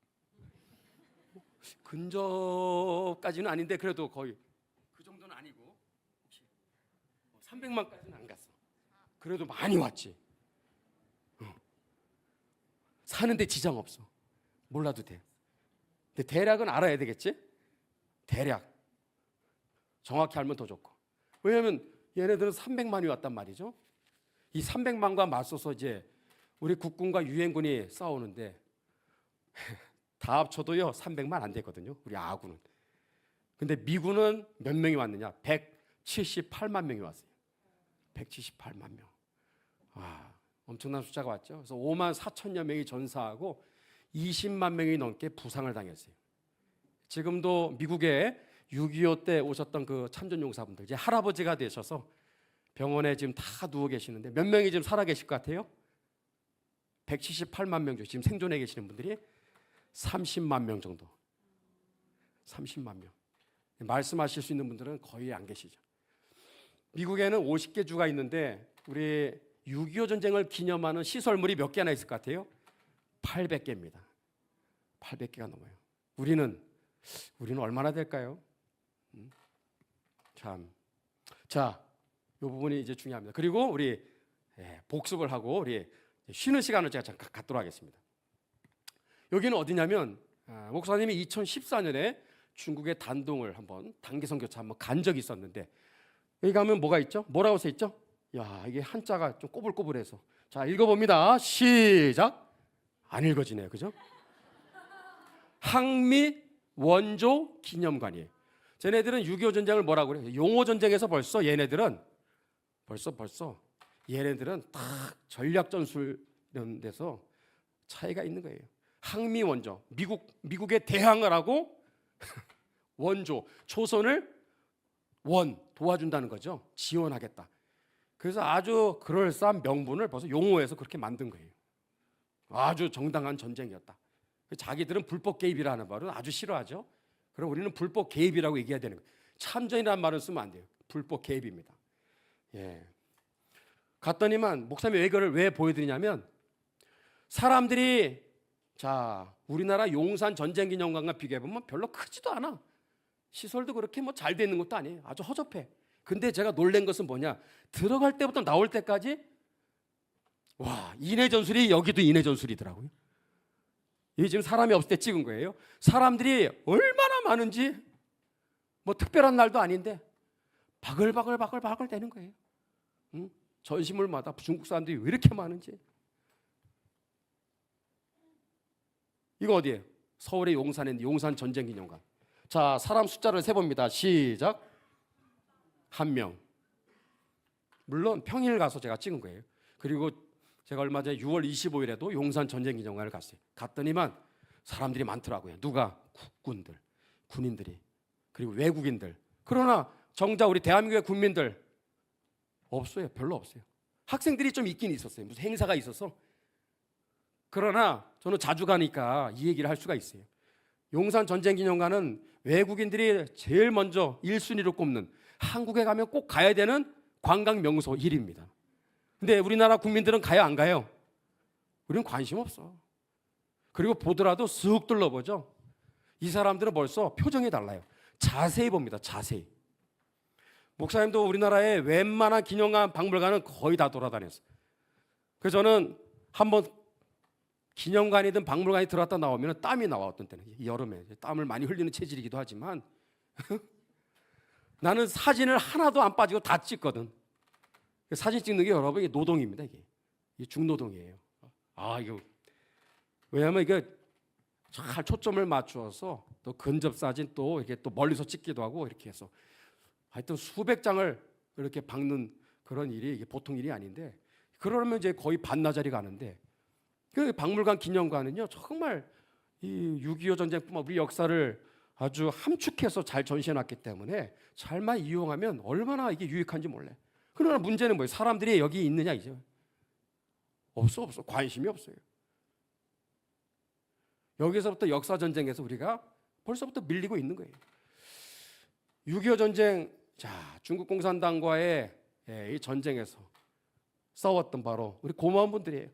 근접까지는 아닌데 그래도 거의 그 정도는 아니고 혹시 300만까지는 안 갔어. 그래도 많이 왔지. 사는데 지장 없어. 몰라도 돼. 근데 대략은 알아야 되겠지? 대략. 정확히 알면 더 좋고. 왜냐하면 얘네들은 300만이 왔단 말이죠. 이 300만과 맞서서 이제 우리 국군과 유엔군이 싸우는데 다 합쳐도요 300만 안 되거든요. 우리 아군은. 근데 미군은 몇 명이 왔느냐? 178만 명이 왔어요. 178만 명. 엄청난 숫자가 왔죠. 그래서 5만 4천여 명이 전사하고 20만 명이 넘게 부상을 당했어요. 지금도 미국에 6.25 때 오셨던 그 참전용사분들 이제 할아버지가 되셔서 병원에 지금 다 누워 계시는데 몇 명이 지금 살아 계실 것 같아요? 178만 명 지금 생존해 계시는 분들이 30만 명 정도. 30만 명. 말씀하실 수 있는 분들은 거의 안 계시죠. 미국에는 50개 주가 있는데 우리 6.25 전쟁을 기념하는 시설물이 몇 개나 있을 것 같아요? 800개입니다. 800개가 넘어요. 우리는 얼마나 될까요? 참. 자, 이 부분이 이제 중요합니다. 그리고 우리 복습을 하고 우리 쉬는 시간을 제가 잠깐 갖도록 하겠습니다. 여기는 어디냐면 목사님이 2014년에 중국의 단동을 한번 단기 선교차 한번 간 적이 있었는데 여기 가면 뭐가 있죠? 뭐라고 써 있죠? 야, 이게 한자가 좀 꼬불꼬불해서 자 읽어봅니다. 시작. 안 읽어지네요, 그죠? 항미 원조 기념관이에요. 쟤네들은 6.25 전쟁을 뭐라고 그래요? 용호 전쟁에서 벌써 얘네들은 딱 전략 전술 이런 데서 차이가 있는 거예요. 항미 원조, 미국에 대항을 하고 원조, 조선을 도와준다는 거죠. 지원하겠다. 그래서 아주 그럴싸한 명분을 벌써 용호에서 그렇게 만든 거예요. 아주 정당한 전쟁이었다. 자기들은 불법 개입이라는 말은 아주 싫어하죠. 그럼 우리는 불법 개입이라고 얘기해야 되는 거예요. 참전이라는 말을 쓰면 안 돼요. 불법 개입입니다. 예. 갔더니만 목사님이 이거를 왜 보여드리냐면 사람들이 자 우리나라 용산 전쟁기념관과 비교해보면 별로 크지도 않아. 시설도 그렇게 뭐 잘 돼 있는 것도 아니에요. 아주 허접해. 근데 제가 놀란 것은 뭐냐? 들어갈 때부터 나올 때까지 와 인해 전술이 여기도 인해 전술이더라고요. 이게 지금 사람이 없을 때 찍은 거예요. 사람들이 얼마나 많은지 뭐 특별한 날도 아닌데 바글바글 되는 거예요. 응? 전시물마다 중국 사람들이 왜 이렇게 많은지. 이거 어디예요? 서울의 용산에 있는 용산 전쟁기념관. 자, 사람 숫자를 세봅니다. 시작. 1명. 물론 평일 가서 제가 찍은 거예요. 그리고 제가 얼마 전에 6월 25일에도 용산 전쟁기념관을 갔어요. 갔더니만 사람들이 많더라고요. 누가? 국군들, 군인들이, 그리고 외국인들. 그러나 정작 우리 대한민국의 국민들 없어요. 별로 없어요. 학생들이 좀 있긴 있었어요. 무슨 행사가 있어서. 그러나 저는 자주 가니까 이 얘기를 할 수가 있어요. 용산 전쟁기념관은 외국인들이 제일 먼저 1순위로 꼽는 한국에 가면 꼭 가야 되는 관광 명소 1위입니다. 근데 우리나라 국민들은 가요, 안 가요? 우리는 관심 없어. 그리고 보더라도 쓱 둘러보죠. 이 사람들은 벌써 표정이 달라요. 자세히 봅니다. 자세히. 목사님도 우리나라의 웬만한 기념관, 박물관은 거의 다 돌아다녔어요. 그래서 저는 한번 기념관이든 박물관에 들어갔다 나오면 땀이 나와. 어떤 때는 여름에 땀을 많이 흘리는 체질이기도 하지만 나는 사진을 하나도 안 빠지고 다 찍거든. 사진 찍는 게 여러분 이게 노동입니다. 이게 중노동이에요. 이거 왜냐하면 이게 잘 초점을 맞추어서 또 근접 사진 또 이렇게 또 멀리서 찍기도 하고 이렇게 해서 하여튼 수백 장을 이렇게 박는 그런 일이 이게 보통 일이 아닌데 그러면 이제 거의 반나절이 가는데 그 박물관 기념관은요 정말 이 6.25 전쟁뿐만 우리 역사를 아주 함축해서 잘 전시해놨기 때문에 잘만 이용하면 얼마나 이게 유익한지 몰라요. 그러나 문제는 뭐예요? 사람들이 여기 있느냐 이죠. 없어. 관심이 없어요. 여기서부터 역사 전쟁에서 우리가 벌써부터 밀리고 있는 거예요. 6.25 전쟁, 자, 중국 공산당과의 이 전쟁에서 싸웠던 바로 우리 고마운 분들이에요.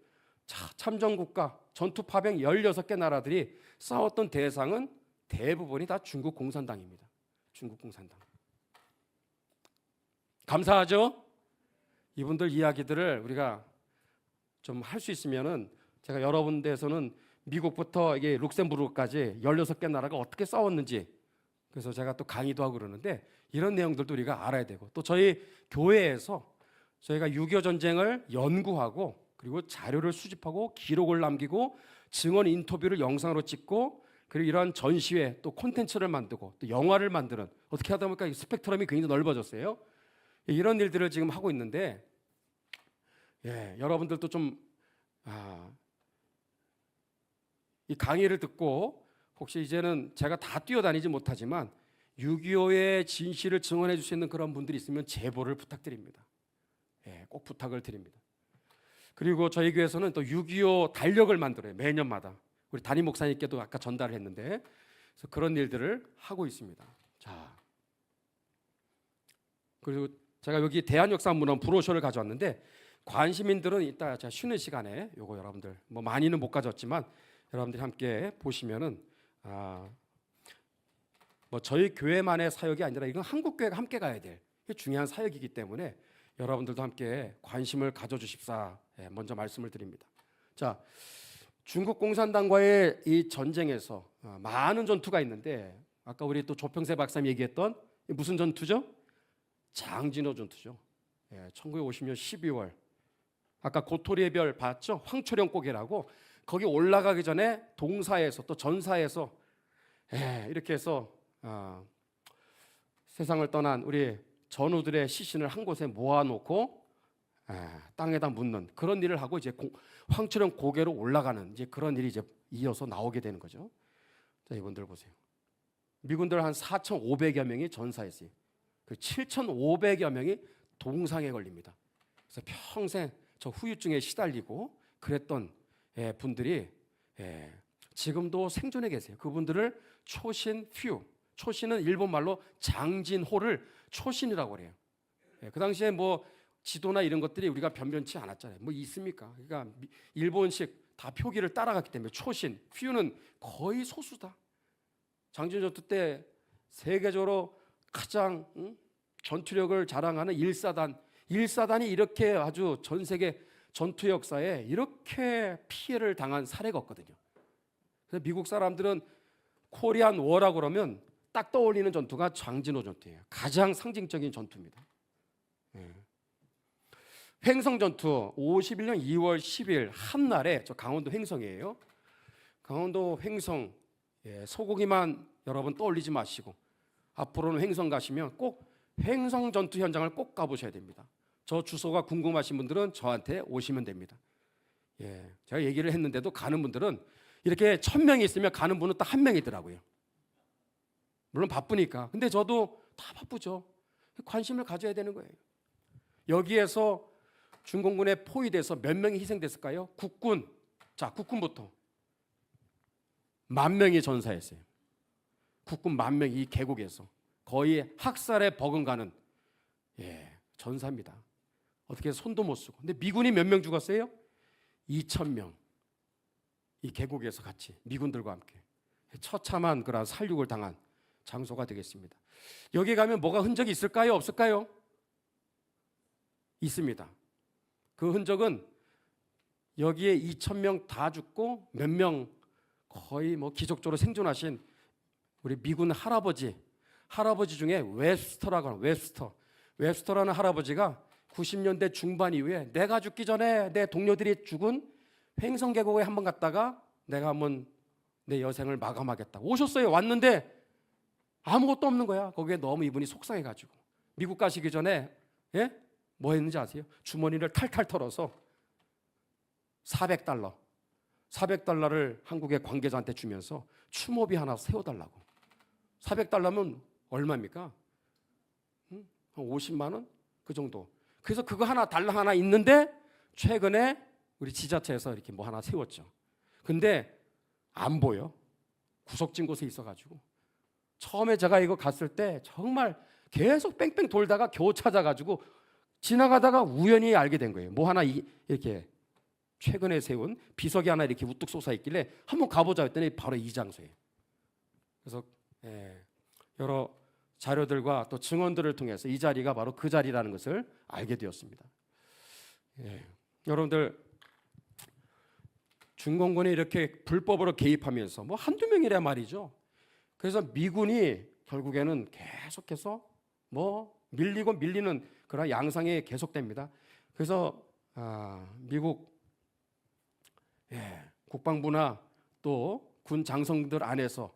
자, 참전국가 전투 파병 16개 나라들이 싸웠던 대상은 대부분이 다 중국 공산당입니다. 중국 공산당. 감사하죠? 이분들 이야기들을 우리가 좀 할 수 있으면은 제가 여러 군데에서는 미국부터 이게 룩셈부르크까지 16개 나라가 어떻게 싸웠는지 그래서 제가 또 강의도 하고 그러는데 이런 내용들도 우리가 알아야 되고 또 저희 교회에서 저희가 6.25 전쟁을 연구하고 그리고 자료를 수집하고 기록을 남기고 증언 인터뷰를 영상으로 찍고 그리고 이러한 전시회 또 콘텐츠를 만들고 또 영화를 만드는 어떻게 하다 보니까 스펙트럼이 굉장히 넓어졌어요. 이런 일들을 지금 하고 있는데 여러분들도 좀 이 강의를 듣고 혹시 이제는 제가 다 뛰어다니지 못하지만 6.25의 진실을 증언해 줄 수 있는 그런 분들이 있으면 제보를 부탁드립니다. 꼭 부탁을 드립니다. 그리고 저희 교회에서는 또 6.25 달력을 만들어요. 매년마다. 우리 담임 목사님께도 아까 전달을 했는데 그래서 그런 일들을 하고 있습니다. 자, 그리고 제가 여기 대한역사문헌 브로셔를 가져왔는데 관심인들은 이따 제가 쉬는 시간에 요거 여러분들 뭐 많이는 못 가져왔지만 여러분들이 함께 보시면은 뭐 저희 교회만의 사역이 아니라 이건 한국 교회가 함께 가야 될 중요한 사역이기 때문에 여러분들도 함께 관심을 가져주십사 먼저 말씀을 드립니다. 자, 중국 공산당과의 이 전쟁에서 많은 전투가 있는데 아까 우리 또 조평세 박사님 얘기했던 무슨 전투죠? 장진호 전투죠. 1950년 12월 아까 고토리의 별 봤죠? 황초령 고개라고 거기 올라가기 전에 동사에서 또 전사에서 이렇게 해서 세상을 떠난 우리 전우들의 시신을 한 곳에 모아놓고 땅에다 묻는 그런 일을 하고 이제 황초령 고개로 올라가는 이제 그런 일이 이제 이어서 나오게 되는 거죠. 자, 이분들 보세요. 미군들 한 4,500여 명이 전사했어요. 그 7,500여 명이 동상에 걸립니다. 그래서 평생 저 후유증에 시달리고 그랬던 분들이 지금도 생존해 계세요. 그분들을 초신은 일본 말로 장진호를 초신이라고 그래요. 그 당시에 뭐 지도나 이런 것들이 우리가 변변치 않았잖아요. 뭐 있습니까? 그러니까 일본식 다 표기를 따라갔기 때문에 초신, 퓨는 거의 소수다. 장진호 전투 때 세계적으로 가장 전투력을 자랑하는 1사단이 이렇게 아주 전 세계 전투 역사에 이렇게 피해를 당한 사례가 없거든요. 그래서 미국 사람들은 코리안 워라고 그러면 딱 떠올리는 전투가 장진호 전투예요. 가장 상징적인 전투입니다. 횡성 전투 51년 2월 10일 한날에 저 강원도 횡성이에요. 강원도 횡성 소고기만 여러분 떠올리지 마시고 앞으로는 횡성 가시면 꼭 횡성 전투 현장을 꼭 가보셔야 됩니다. 저 주소가 궁금하신 분들은 저한테 오시면 됩니다. 제가 얘기를 했는데도 가는 분들은 이렇게 1,000명이 있으면 가는 분은 딱 한 명이더라고요. 물론 바쁘니까. 근데 저도 다 바쁘죠. 관심을 가져야 되는 거예요. 여기에서 중공군에 포위돼서 몇 명이 희생됐을까요? 국군. 자, 국군부터 10,000명이 전사했어요. 국군 10,000명이 이 계곡에서 거의 학살에 버금가는 전사입니다. 어떻게 손도 못 쓰고. 근데 미군이 몇 명 죽었어요? 2,000명. 이 계곡에서 같이 미군들과 함께 처참한 그런 살육을 당한 장소가 되겠습니다. 여기 가면 뭐가 흔적이 있을까요? 없을까요? 있습니다. 그 흔적은 여기에 2,000명 다 죽고 몇 명 거의 뭐 기적적으로 생존하신 우리 미군 할아버지 중에 웹스터라는 할아버지가 90년대 중반 이후에 내가 죽기 전에 내 동료들이 죽은 횡성 계곡에 한번 갔다가 내가 한번 내 여생을 마감하겠다. 오셨어요. 왔는데 아무것도 없는 거야. 거기에 너무 이분이 속상해가지고 미국 가시기 전에 뭐 했는지 아세요? 주머니를 탈탈 털어서 $400를 한국의 관계자한테 주면서 추모비 하나 세워달라고. $400면 얼마입니까? 한 50만 원? 그 정도. 그래서 그거 하나 달랑 하나 있는데 최근에 우리 지자체에서 이렇게 뭐 하나 세웠죠. 근데 안 보여. 구석진 곳에 있어가지고 처음에 제가 이거 갔을 때 정말 계속 뺑뺑 돌다가 겨우 찾아가지고 지나가다가 우연히 알게 된 거예요. 뭐 하나 이렇게 최근에 세운 비석이 하나 이렇게 우뚝 솟아 있길래 한번 가보자 했더니 바로 이 장소예요. 그래서 여러 자료들과 또 증언들을 통해서 이 자리가 바로 그 자리라는 것을 알게 되었습니다. 여러분들 중공군이 이렇게 불법으로 개입하면서 뭐 한두 명이란 말이죠. 그래서 미군이 결국에는 계속해서 뭐 밀리고 밀리는 그런 양상이 계속됩니다. 그래서 미국 국방부나 또 군 장성들 안에서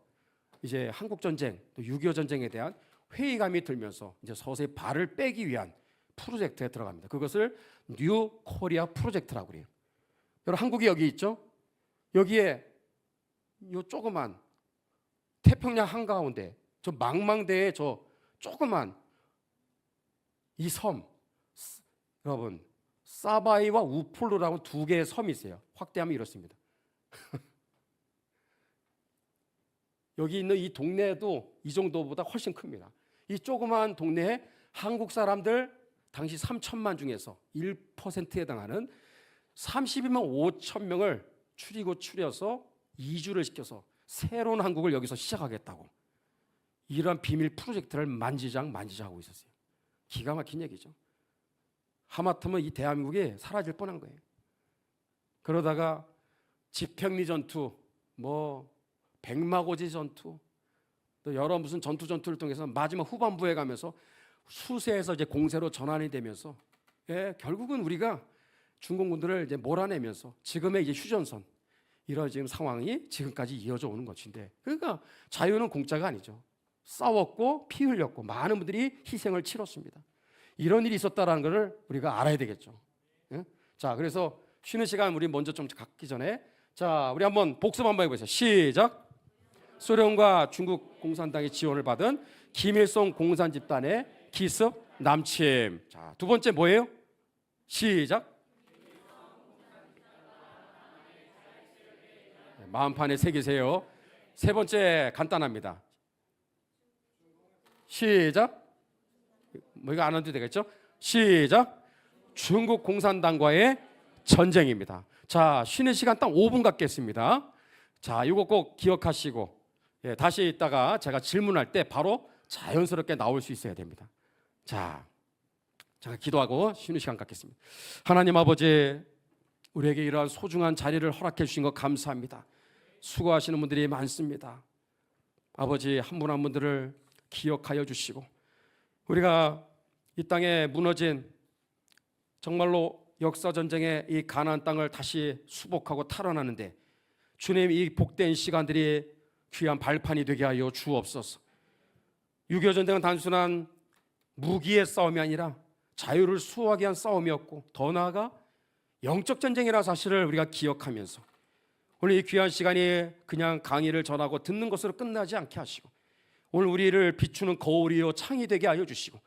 이제 한국 전쟁, 또 6.25 전쟁에 대한 회의감이 들면서 이제 서서히 발을 빼기 위한 프로젝트에 들어갑니다. 그것을 뉴 코리아 프로젝트라고 그래요. 여러분 한국이 여기 있죠? 여기에 요 조그만 태평양 한가운데 저 망망대해 저 조그만 이 섬, 여러분 사바이와 우폴루라고 두 개의 섬이 있어요. 확대하면 이렇습니다. 여기 있는 이 동네도 이 정도보다 훨씬 큽니다. 이 조그만 동네에 한국 사람들 당시 3천만 중에서 1%에 해당하는 32만 5천 명을 추려서 이주를 시켜서 새로운 한국을 여기서 시작하겠다고 이러한 비밀 프로젝트를 만지작하고 있었어요. 기가 막힌 얘기죠. 하마터면 이 대한민국이 사라질 뻔한 거예요. 그러다가 집행리 전투, 뭐 백마고지 전투, 또 여러 무슨 전투를 통해서 마지막 후반부에 가면서 수세에서 이제 공세로 전환이 되면서 결국은 우리가 중공군들을 이제 몰아내면서 지금의 이제 휴전선 이런 지금 상황이 지금까지 이어져 오는 것인데, 그러니까 자유는 공짜가 아니죠. 싸웠고 피 흘렸고 많은 분들이 희생을 치렀습니다. 이런 일이 있었다라는 것을 우리가 알아야 되겠죠. 자, 그래서 쉬는 시간 우리 먼저 좀 갖기 전에 자, 우리 한번 복습 한번 해보세요. 시작. 소련과 중국 공산당의 지원을 받은 김일성 공산 집단의 기습 남침. 자, 두 번째 뭐예요? 시작. 마음판에 새기세요. 세 번째 간단합니다. 시작. 뭐 이거 안 해도 되겠죠? 시작. 중국 공산당과의 전쟁입니다. 자, 쉬는 시간 딱 5분 갖겠습니다. 자, 이거 꼭 기억하시고 다시 있다가 제가 질문할 때 바로 자연스럽게 나올 수 있어야 됩니다. 자, 제가 기도하고 쉬는 시간 갖겠습니다. 하나님 아버지, 우리에게 이러한 소중한 자리를 허락해 주신 것 감사합니다. 수고하시는 분들이 많습니다. 아버지, 한 분 한 분들을 기억하여 주시고 우리가 이 땅에 무너진 정말로 역사전쟁의 이 가나안 땅을 다시 수복하고 탈환하는데 주님, 이 복된 시간들이 귀한 발판이 되게 하여 주옵소서. 6.25 전쟁은 단순한 무기의 싸움이 아니라 자유를 수호하기 위한 싸움이었고 더 나아가 영적 전쟁이라는 사실을 우리가 기억하면서 오늘 이 귀한 시간이 그냥 강의를 전하고 듣는 것으로 끝나지 않게 하시고 오늘 우리를 비추는 거울이요 창이 되게 하여 주시고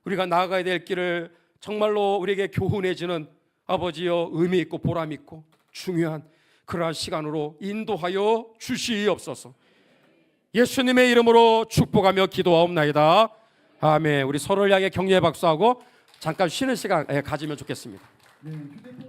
우리가 나아가야 될 길을 정말로 우리에게 교훈해주는 아버지여 의미 있고 보람 있고 중요한 그러한 시간으로 인도하여 주시옵소서. 예수님의 이름으로 축복하며 기도하옵나이다. 아멘. 우리 서로를 향해 격려의 박수하고 잠깐 쉬는 시간 가지면 좋겠습니다. 네, 휴대폰